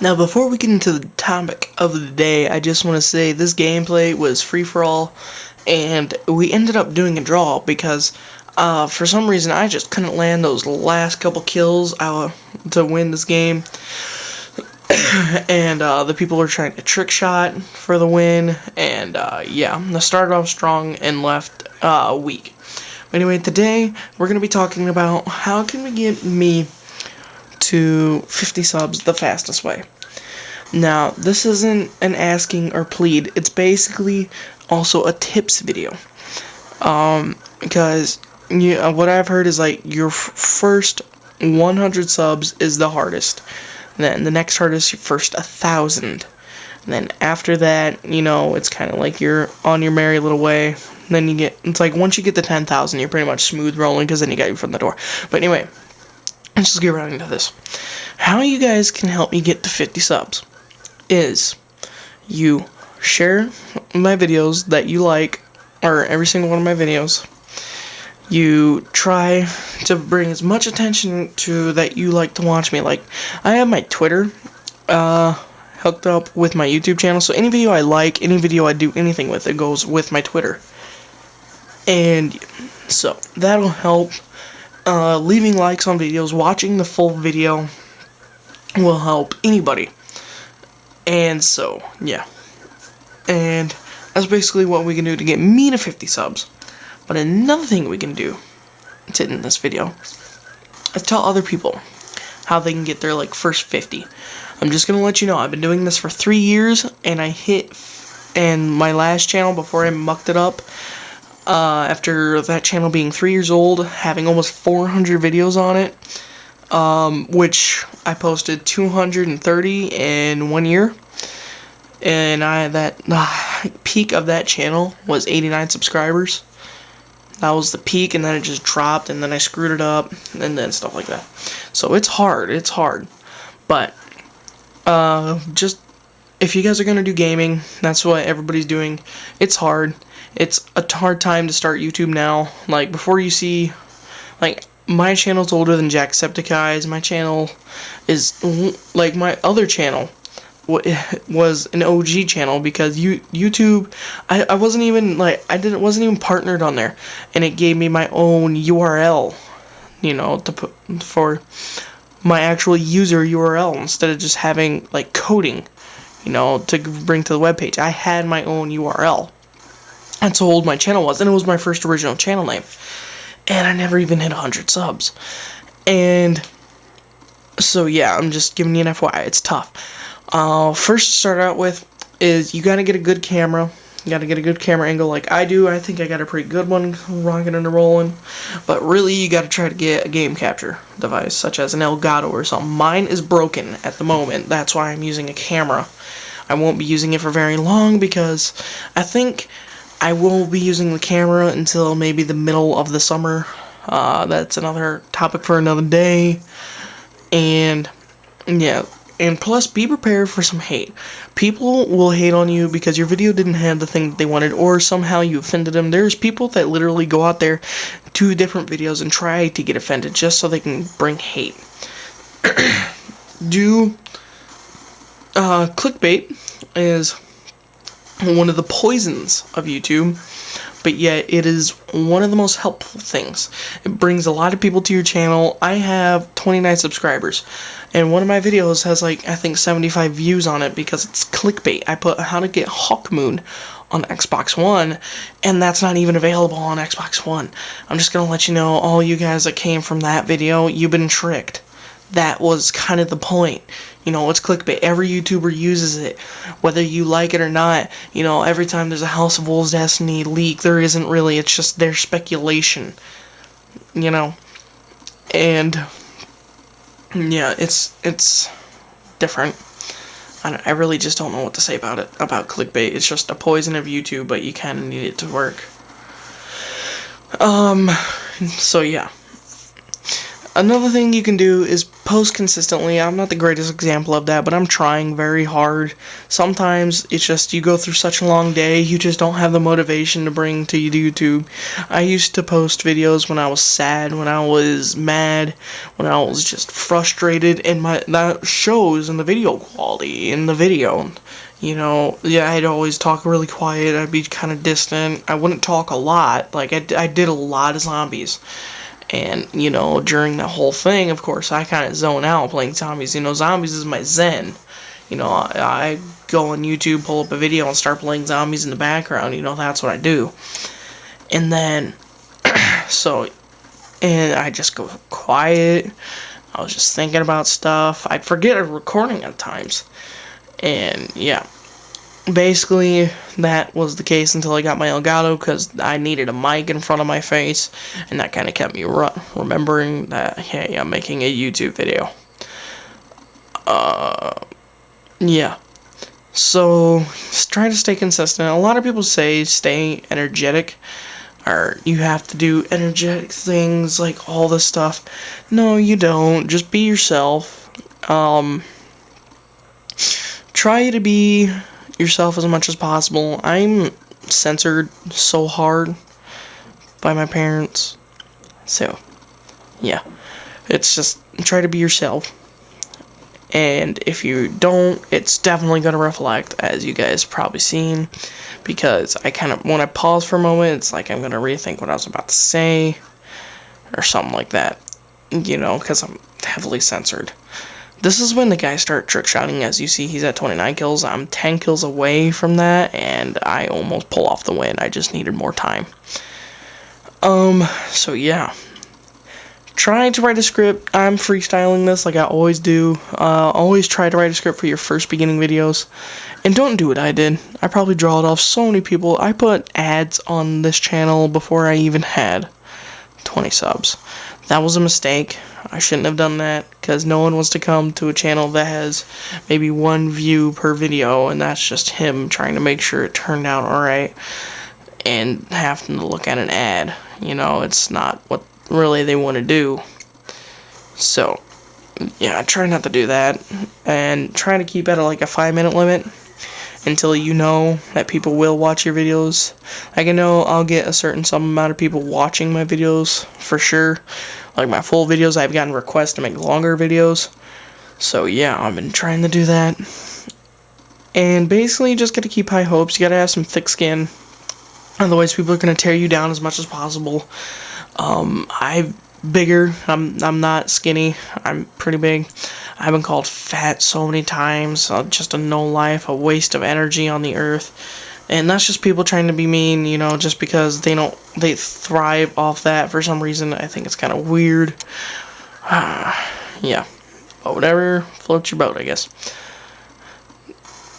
Now, before we get into the topic of the day, I just want to say this gameplay was free-for-all, and we ended up doing a draw because for some reason I just couldn't land those last couple kills to win this game. And the people were trying to trick shot for the win, and yeah, I started off strong and left weak. Anyway, today we're going to be talking about how can we get me to 50 subs the fastest way. Now, this isn't an asking or plead, it's basically also a tips video. Because what I've heard is like your first 100 subs is the hardest. Then the next hardest, your first 1,000. And then after that, it's kind of like you're on your merry little way. Then it's like once you get to 10,000, you're pretty much smooth rolling because then you got you from the door. But anyway, let's just get right into this. How you guys can help me get to 50 subs is you share my videos that you like, or every single one of my videos. You try to bring as much attention to that you like to watch me. Like, I have my Twitter hooked up with my YouTube channel, so any video I like, any video I do anything with, it goes with my Twitter. And so that'll help. Leaving likes on videos, watching the full video will help anybody. And so, yeah. And that's basically what we can do to get me to 50 subs. But another thing we can do to end this video is tell other people how they can get their first 50. I'm just gonna let you know I've been doing this for 3 years, and and my last channel before I mucked it up, after that channel being 3 years old, having almost 400 videos on it, which I posted 230 in 1 year. And the peak of that channel was 89 subscribers. That was the peak, and then it just dropped, and then I screwed it up, and then stuff like that. So it's hard. But just if you guys are gonna do gaming, that's what everybody's doing. It's hard. It's a hard time to start YouTube now. Like, before you see, my channel's older than Jacksepticeye's. My channel is my other channel was an OG channel, because YouTube, I wasn't even wasn't even partnered on there, and it gave me my own URL, to put for my actual user URL instead of just having coding, to bring to the webpage. I had my own URL. That's how old my channel was, and it was my first original channel name, and I never even hit 100 subs. And so yeah, I'm just giving you an FYI, it's tough. First to start out with is you gotta get a good camera. You gotta get a good camera angle like I do. I think I got a pretty good one, rocking and rolling. But really, you gotta try to get a game capture device, such as an Elgato or something. Mine is broken at the moment. That's why I'm using a camera. I won't be using it for very long, because I think I will be using the camera until maybe the middle of the summer. That's another topic for another day. And yeah. And plus, be prepared for some hate. People will hate on you because your video didn't have the thing that they wanted, or somehow you offended them. There's people that literally go out there to different videos and try to get offended just so they can bring hate. Clickbait is one of the poisons of YouTube, but yet it is one of the most helpful things. It brings a lot of people to your channel. I have 29 subscribers, and one of my videos has I think 75 views on it because it's clickbait. I put how to get Hawkmoon on Xbox One, and that's not even available on Xbox One. I'm just gonna let you know, all you guys that came from that video, you've been tricked. That was kind of the point. It's clickbait. Every YouTuber uses it, whether you like it or not. Every time there's a House of Wolves Destiny leak, there isn't really. It's just their speculation. And yeah, it's different. I really just don't know what to say about it, about clickbait. It's just a poison of YouTube, but you kind of need it to work. So yeah. Another thing you can do is post consistently. I'm not the greatest example of that, but I'm trying very hard. Sometimes it's just you go through such a long day, you just don't have the motivation to bring to YouTube. I used to post videos when I was sad, when I was mad, when I was just frustrated, and that shows in the video quality in the video. Yeah, I'd always talk really quiet. I'd be kind of distant. I wouldn't talk a lot. Like, I did a lot of zombies. And, during the whole thing, of course, I kind of zone out playing zombies. Zombies is my zen. I go on YouTube, pull up a video, and start playing zombies in the background. That's what I do. And then, and I just go quiet. I was just thinking about stuff. I'd forget I'm recording at times. And, yeah. Basically, that was the case until I got my Elgato, because I needed a mic in front of my face, and that kind of kept me remembering that, hey, I'm making a YouTube video. Yeah. So, just try to stay consistent. A lot of people say stay energetic, or you have to do energetic things, like all this stuff. No, you don't. Just be yourself. Try to be yourself as much as possible. I'm censored so hard by my parents. So, yeah. It's just, try to be yourself. And if you don't, it's definitely going to reflect, as you guys probably seen. Because when I pause for a moment, it's like I'm going to rethink what I was about to say. Or something like that. Because I'm heavily censored. This is when the guys start trick shotting. As you see, he's at 29 kills. I'm 10 kills away from that, and I almost pull off the win. I just needed more time. So yeah. Trying to write a script. I'm freestyling this like I always do. Always try to write a script for your first beginning videos. And don't do what I did. I probably draw it off so many people. I put ads on this channel before I even had 20 subs. That was a mistake. I shouldn't have done that, because no one wants to come to a channel that has maybe 1 view per video, and that's just him trying to make sure it turned out alright, and having to look at an ad. It's not what really they want to do. So, yeah, I try not to do that, and try to keep it at like a 5-minute limit, until you know that people will watch your videos. Like, I know I'll get a some amount of people watching my videos, for sure. Like my full videos, I've gotten requests to make longer videos. So yeah, I've been trying to do that. And basically, you just gotta keep high hopes. You gotta have some thick skin. Otherwise, people are gonna tear you down as much as possible. I'm bigger. I'm not skinny. I'm pretty big. I've been called fat so many times. Just a no life, a waste of energy on the earth. And that's just people trying to be mean, just because they thrive off that for some reason. I think it's kind of weird. Yeah. But whatever floats your boat, I guess.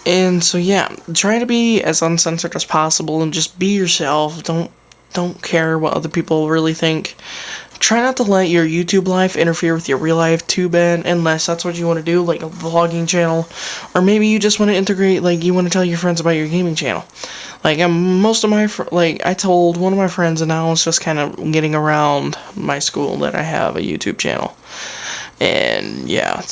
And so yeah, try to be as uncensored as possible and just be yourself. Don't care what other people really think. Try not to let your YouTube life interfere with your real life too bad, unless that's what you want to do, like a vlogging channel, or maybe you just want to integrate, like you want to tell your friends about your gaming channel. Like most of my I told one of my friends, and now it's just kind of getting around my school that I have a YouTube channel, and yeah,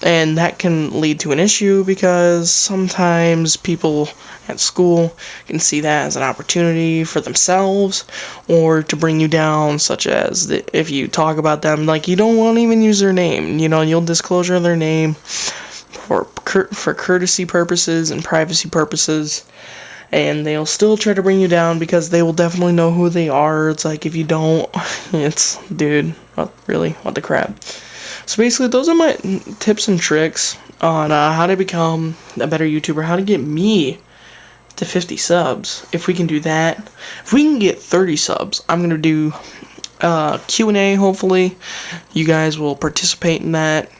and that can lead to an issue, because sometimes people at school can see that as an opportunity for themselves, or to bring you down, such as if you talk about them, like you don't want to even use their name, you'll disclosure their name for courtesy purposes and privacy purposes, and they'll still try to bring you down, because they will definitely know who they are. It's like, if you don't, it's, dude, what the crap. So basically, those are my tips and tricks on how to become a better YouTuber, how to get me to 50 subs. If we can do that, if we can get 30 subs, I'm gonna do Q&A. Hopefully, you guys will participate in that.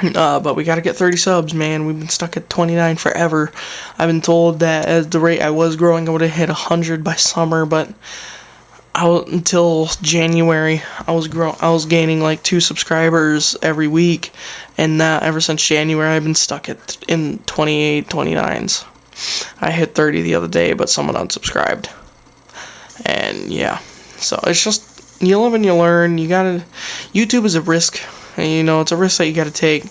But we gotta get 30 subs, man. We've been stuck at 29 forever. I've been told that at the rate I was growing, I would have hit 100 by summer, but until January, I was gaining like 2 subscribers every week, and ever since January, I've been stuck in 28, 29s. I hit 30 the other day, but someone unsubscribed. And yeah, so it's just you live and you learn. YouTube is a risk, and it's a risk that you gotta take.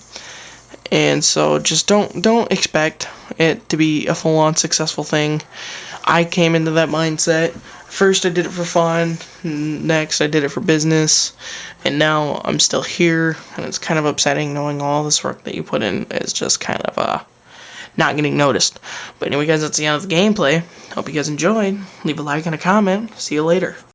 And so just don't expect it to be a full-on successful thing. I came into that mindset. First I did it for fun, next I did it for business, and now I'm still here, and it's kind of upsetting knowing all this work that you put in is just kind of not getting noticed. But anyway guys, that's the end of the gameplay. Hope you guys enjoyed. Leave a like and a comment. See you later.